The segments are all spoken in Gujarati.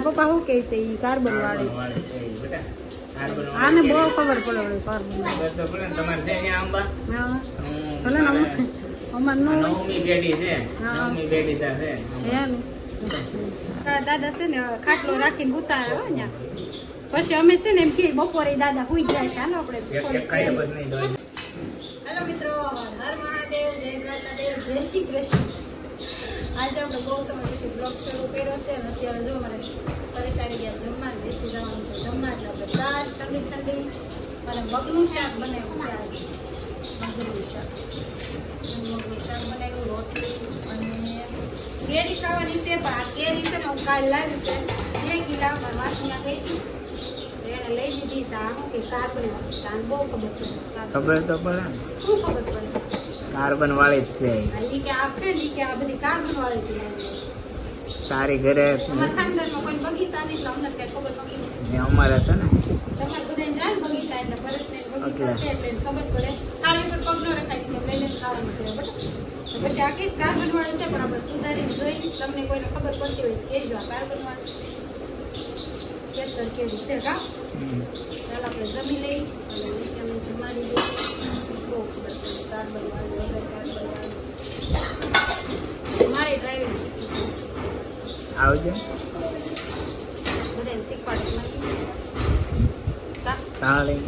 પપ્પા શું કહે છે ઈ કાર્બન વાળે આને બહુ ખબર પડે કાર્બન તો પડે તમારે છે ને આંબા હા ભલે ને અમાર નો નવમી પેઢી છે નવમી પેઢી તા છે હે ને દાદા છે ને ખાટલો રાખીને ઉતારે હો ન્યા પછી અમે છે ને એમ કે બપોરે દાદા હુઈ જાય છે હાલો આપણે હેલો મિત્રો હર મહાદેવ જય દ્વારકાધીશ જય શ્રી કૃષ્ણ આજે આપણે બહુ સમય પછી બ્લોગ શરૂ કર્યો છે અને અત્યારે જો મને પરેશ આવી ગયા જમવા બેસી જવાનું છે જમવા એટલે આપણે છાશ ઠંડી ઠંડી અને મગનું શાક બનાવ્યું છે આજે મગનું શાક બનાવ્યું રોટલી અને કેરી ખાવાની છે પણ આ કેરી છે ને હું કાલ લાવી છે 2 કિલો મારા વાસણા ગઈ હતી એને લઈ દીધી તા હું કે કાર્બન વાળી બહુ ખબર પડે ખબર તો પડે શું ખબર પડે કાર્બન વાળી જ છે ઈ કે આપે ની કે આ બધી કાર્બન વાળી છે તારી ઘરે અમારા ખાનદાનમાં કોઈ બગીચા નહીં એટલે અમને કઈ ખબર નથી અમારે છે ને તમારે બધા જાય બગીચા એટલે પરસને બગીચા છે એટલે ખબર પડે થાળી પર પગ ન રખાય કે લઈને ખાવાનું છે બરાબર પછી આખી કાર્બન વાળી છે પણ આપણે સુધારીને જોઈ તમને કોઈને ખબર પડતી હોય કહેજો આ કાર્બન વાળી કેસર કેરી છે કા ચાલો આપણે જમી લઈ અને અમે જમાડી દઈએ બહુ ખબર પડે કાર્બન વાળી વગર કાર્બન વાળી મારે ડ્રાઇવિંગ શીખી આવજો બધાને શીખવાડે તાળી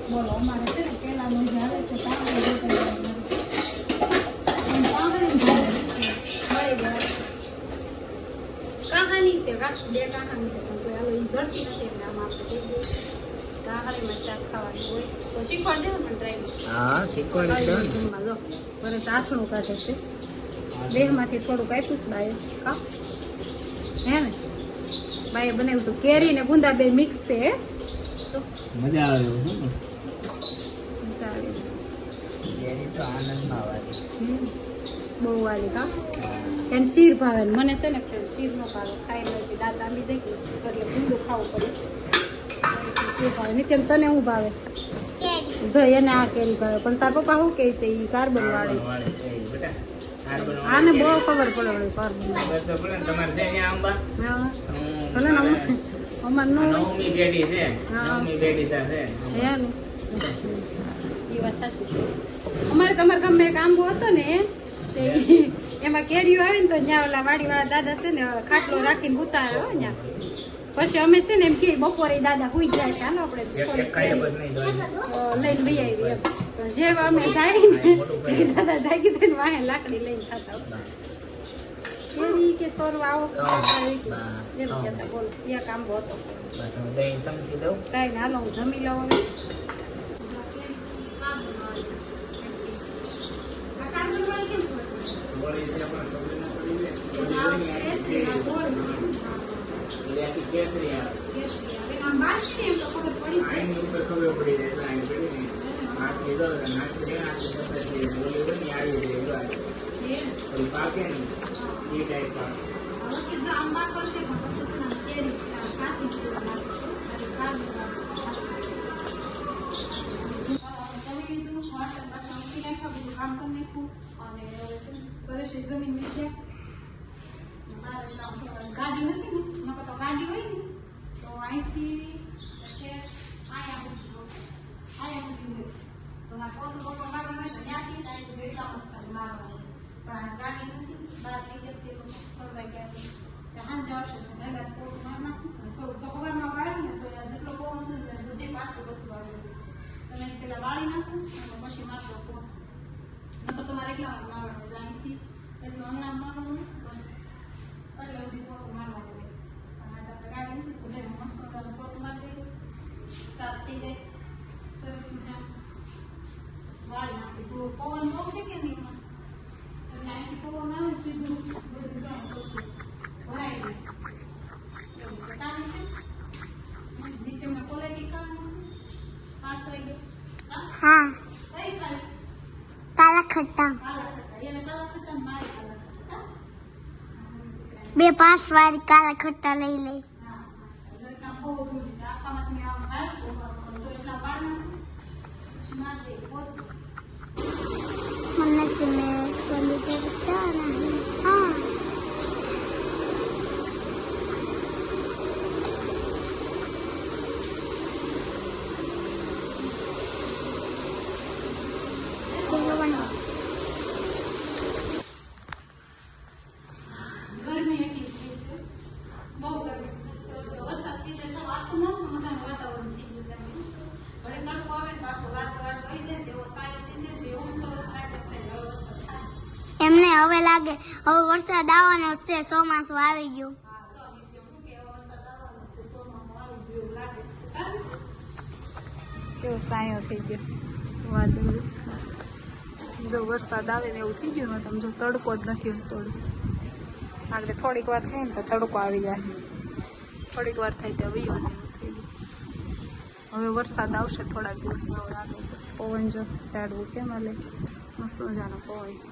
બોલો અમારે છે ને પેલા મજા આવે છે કહાની છે બે કહાની છે પણ કોઈ હાલો ઈ ઝડપી નથી એટલે આમાં આપણે કહી દઈએ કહાનીમાં શાક ખાવાનું હોય તો શીખવાડ દેવું મને ડ્રાઈવર હા શીખવાડી દો લો બરે આથણું કાઢે છે દેહમાંથી થોડુંક આપ્યું છે બાએ કા હે ને બાએ બનાવ્યું હતું કેરી ને ગુંદા બે મિક્સ છે મજા આવે એવું છે મજા આવે કેરી તો આનંદમાં વાળી બહુ વાલી કા એને શીર ભાવે ને મને છે ને ફ્રેન્ડ શીર નો ભાવે ખાઈ નથી દાંત આંબી જાય કે એટલે ગુંદું ખાવું પડે શીર ભાવે નિત્યમ તને શું ભાવે જો એને આ કેરી ભાવે પણ તાર પપ્પા શું કહે છે ઈ કાર્બન વાળી આને બહુ ખબર પડે કાર્બન તો પડે તમારે છે ને આંબા હા ભલે ને અમાર નો નવમી પેઢી છે નવમી પેઢી તા છે હે ને એ વાત સાચી છે અમારે તમારા ગામમાં એક આંબો હતો ને એમાં કેરીઓ આવે ને તો ત્યાં ઓલા વાડી વાળા દાદા છે ને ખાટલો રાખીને ઉતારે હો ત્યાં પછી અમે છે ને એમ કે બપોરે દાદા હુઈ જાય છે હાલો આપણે લઈને લઈ આવી એમ જેવા અમે જાય ને દાદા જાગી જાય ને વાહે લાકડી લઈને ખાતા કેરી કે સોરવા આવો એમ કહેતા બોલો એક આંબો હતો સમજી દઉં કાંઈ ને હાલો હું જમી લઉં હવે કેસરી આવે આની ઉપર ખબર પડી જાય એટલે આની પડી ને નાખી દો નાખી આવી જાય પાકે ને એ ટાઈપ પાકે ગાડી નથી ને નકર તો ગાડી હોય ને તો અહીંથી આયા સુધી તો મારે પોતું પોતું મારવાનું હોય તો ત્યાંથી ત્યાંથી એટલામાં ખાલી મારવાનું પણ આ ગાડી નથી બહાર નીકળતી ફરવા ગયા સાંજે આવશે તો પહેલા પોતું માર નાખું થોડું તો ખબરમાં વાળ્યું ને તો જેટલો પવન છે ને બધી પાછું વસ્તુ આવેલું તમે પેલા વાળી નાખું અને પછી મારતો પોતું નકર તમારે એટલામાં મારવાનું અહીંથી એટલું હમણાં મારવાનું એટલે બધી પોતું મારવાનું હોય અને આપણે ગાડી નથી તો બેન મસ્ત પોતું મારી દઈએ સાફ થઈ જાય સરસ મજા વાળી નાખી તો પવન બહુ છે કે નહીં એટલે અહીંથી પવન આવે સીધું બધું જાણ વસ્તુ ભરાઈ જાય એવું બતાવે છે નીચેમાં ક્વોલિટી કાઢવાનું પાસ થઈ ગયો हाँ કઈ કાઢી काला खट्टा કાલા ખટ્ટા એને કાલા ખટ્ટા મારે કાલા ખટ્ટા बे 5 वाली काला खट्टा लई ले હા ઘરના બહુ થોડી આખામાંથી આમ હાલતો તો એટલા વાળ નાખું પછી માર દે પોતું मन्ने से मैं कोली करता नहीं हाँ હવે લાગે હવે વરસાદ આવવાનો જ છે ચોમાસું આવી ગયું હા તો નિત્ય હું કે વરસાદ આવવાનો છે સોનામાં આવી ગયું એવું લાગે છે હા? કેવો સાયો થઈ ગયો વાદળ જો વરસાદ આવે ને એવું થઈ ગયું ને તમે જો તડકો જ નથી થોડું આગળ થોડીક વાર થાય ને તો તડકો આવી જાય થોડીક વાર થાય તો વીયો ને એવું થઈ ગયું હવે વરસાદ આવશે થોડાક દિવસમાં હવે લાગે છે પવન જો સાડવું કેમ હાલે મસ્ત મજાનો પવન છે